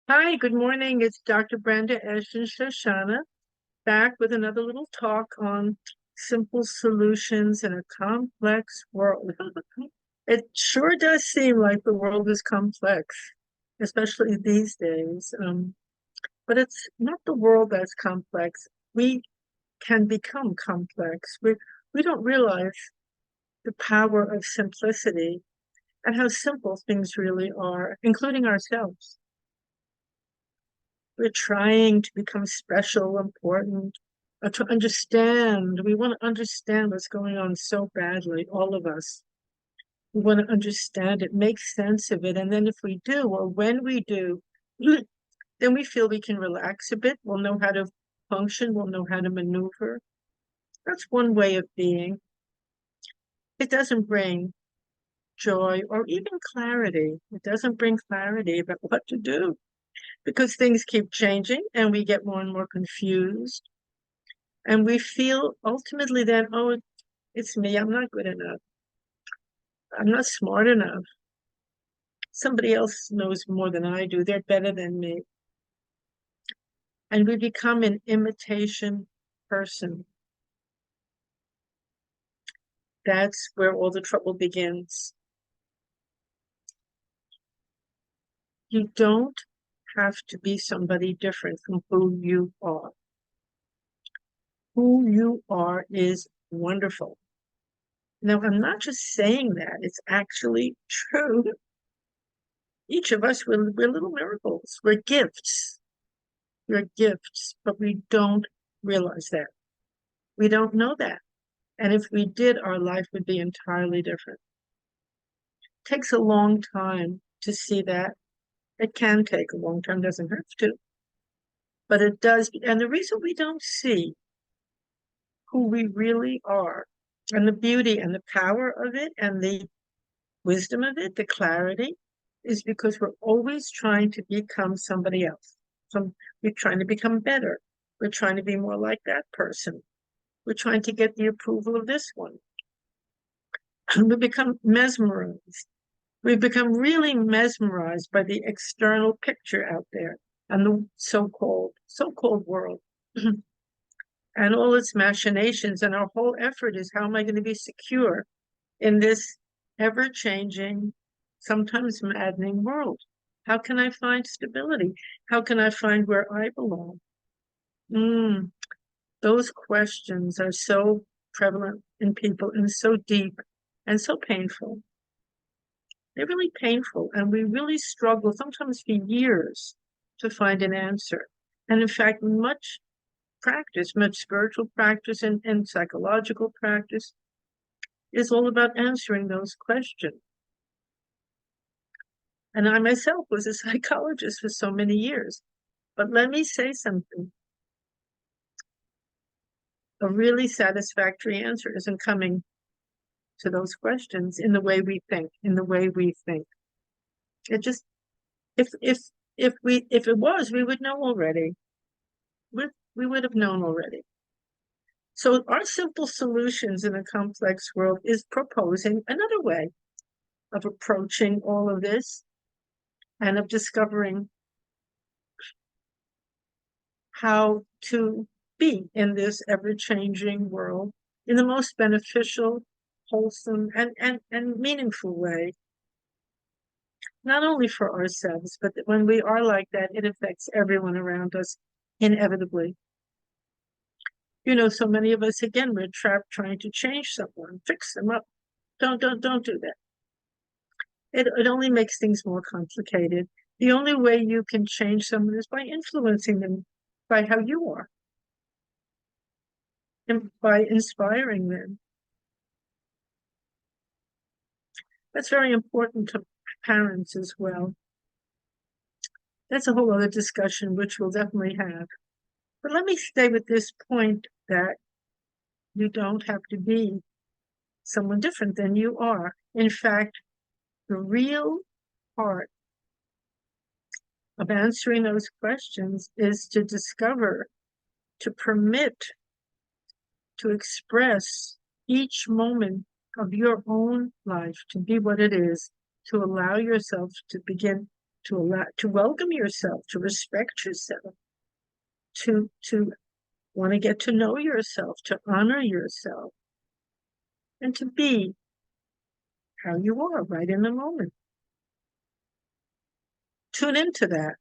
Hi, good morning. It's Dr. Brenda Ashton Shoshana back with another little talk on simple solutions in a complex world. It sure does seem like the world is complex, especially these days. But it's not the world that's complex. We can become complex. We don't realize the power of simplicity and how simple things really are, including ourselves. We're trying to become special, important, to understand. We want to understand what's going on so badly, all of us. We want to understand it, make sense of it. And then if we do, or when we do, then we feel we can relax a bit. We'll know how to function. We'll know how to maneuver. That's one way of being. It doesn't bring joy or even clarity. It doesn't bring clarity about what to do because things keep changing and we get more and more confused. And we feel ultimately then, oh, it's me. I'm not good enough. I'm not smart enough. Somebody else knows more than I do. They're better than me. And we become an imitation person. That's where all the trouble begins. You don't have to be somebody different from who you are. Who you are is wonderful. Now, I'm not just saying that, it's actually true. Each of us, we're little miracles. We're gifts. We're gifts, but we don't realize that. We don't know that. And if we did, our life would be entirely different. It takes a long time to see that. It can take a long time, doesn't have to, but it does. And the reason we don't see who we really are and the beauty and the power of it and the wisdom of it, the clarity, is because we're always trying to become somebody else. We're trying to become better. We're trying to be more like that person. We're trying to get the approval of this one. We become mesmerized. We become really mesmerized by the external picture out there and the so-called world and all its machinations. And our whole effort is, how am I going to be secure in this ever-changing, sometimes maddening world? How can I find stability? How can I find where I belong? Mm, those questions are so prevalent in people and so deep and so painful. They're really painful, and we really struggle, sometimes for years, to find an answer. And in fact, much practice, much spiritual practice and psychological practice is all about answering those questions. And I myself was a psychologist for so many years. But let me say something. A really satisfactory answer isn't coming to those questions in the way we think, in the way we think. It just, if it was, we would know already. We would have known already. So our simple solutions in a complex world is proposing another way of approaching all of this and of discovering how to be in this ever-changing world in the most beneficial, wholesome, and meaningful way. Not only for ourselves, but that when we are like that, it affects everyone around us inevitably. So many of us, again, we're trapped trying to change someone, fix them up. Don't do that. It only makes things more complicated. The only way you can change someone is by influencing them by how you are and by inspiring them. That's very important to parents as well. That's a whole other discussion, which we'll definitely have. But let me stay with this point that you don't have to be someone different than you are. In fact, the real part of answering those questions is to discover, to permit, to express each moment of your own life to be what it is, to allow yourself to begin to welcome yourself, to respect yourself, to want to get to know yourself, to honor yourself, and to be how you are right in the moment. Tune into that.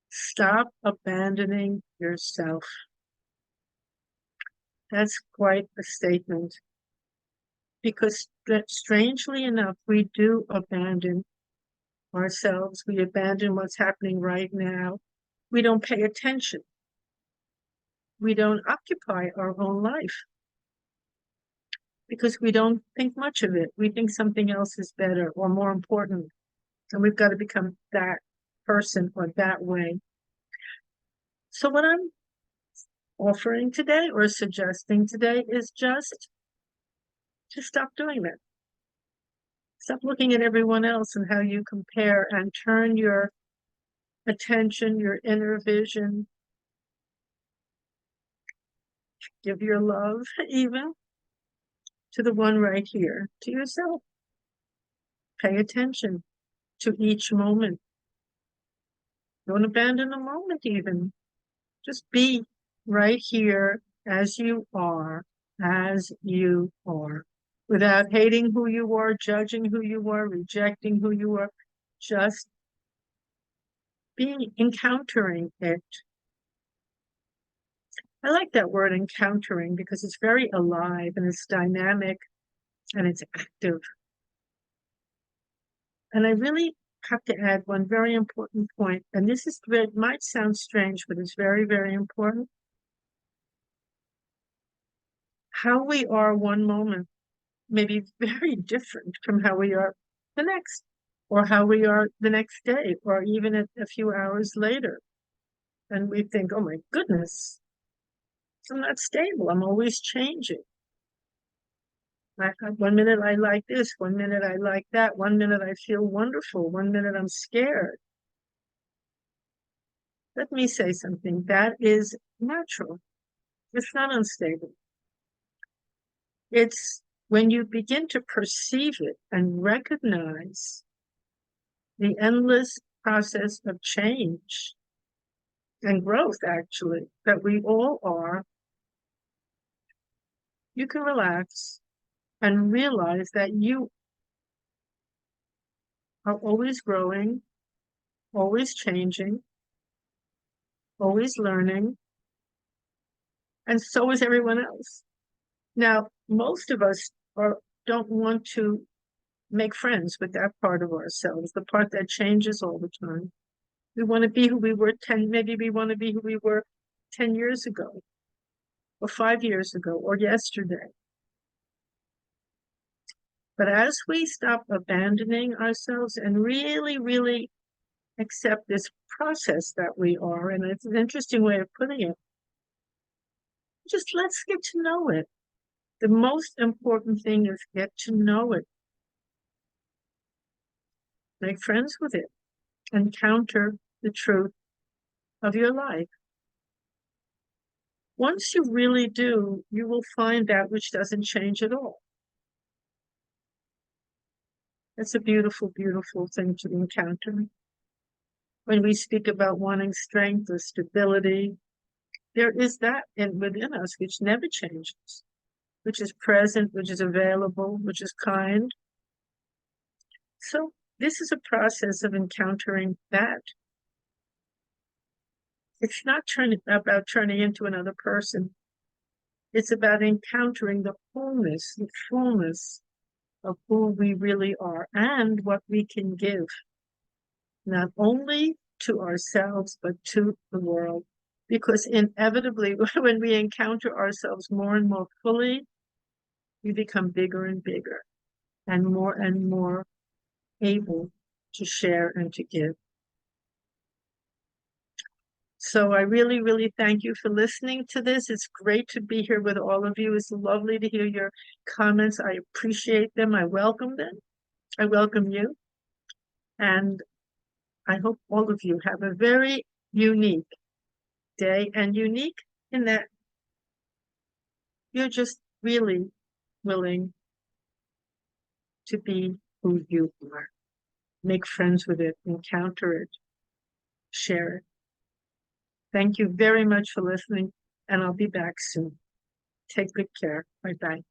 Stop abandoning yourself. That's quite a statement. Because strangely enough, we do abandon ourselves. We abandon what's happening right now. We don't pay attention. We don't occupy our own life because we don't think much of it. We think something else is better or more important. And we've got to become that person or that way. So what I'm offering today or suggesting today is just to stop doing that. Stop looking at everyone else and how you compare and turn your attention, your inner vision, give your love even to the one right here, to yourself. Pay attention to each moment. Don't abandon a moment even. Just be right here as you are, without hating who you are, judging who you are, rejecting who you are, just encountering it. I like that word encountering because it's very alive and it's dynamic and it's active. And I really have to add one very important point, and this is, it might sound strange, but it's very, very important. How we are one moment may be very different from how we are the next, or how we are the next day, or even a few hours later. And we think, oh my goodness, I'm not stable. I'm always changing. One minute I like this, one minute I like that, one minute I feel wonderful, one minute I'm scared. Let me say something. That is natural. It's not unstable. It's when you begin to perceive it and recognize the endless process of change and growth, actually, that we all are, you can relax and realize that you are always growing, always changing, always learning, and so is everyone else. Now, most of us don't want to make friends with that part of ourselves, the part that changes all the time. We want to be who we were maybe we want to be who we were 10 years ago, or 5 years ago, or yesterday. But as we stop abandoning ourselves and really, really accept this process that we are, and it's an interesting way of putting it, just let's get to know it. The most important thing is get to know it. Make friends with it. Encounter the truth of your life. Once you really do, you will find that which doesn't change at all. It's a beautiful, beautiful thing to encounter. When we speak about wanting strength or stability, there is that within us which never changes, which is present, which is available, which is kind. So this is a process of encountering that. It's not about turning into another person. It's about encountering the fullness of who we really are and what we can give, not only to ourselves, but to the world. Because inevitably, when we encounter ourselves more and more fully, we become bigger and bigger and more able to share and to give. So I really, really thank you for listening to this. It's great to be here with all of you. It's lovely to hear your comments. I appreciate them. I welcome them. I welcome you. And I hope all of you have a very unique day, and unique in that you're just really willing to be who you are. make friends with it, encounter it, share it. Thank you very much for listening, and I'll be back soon. Take good care. Bye bye.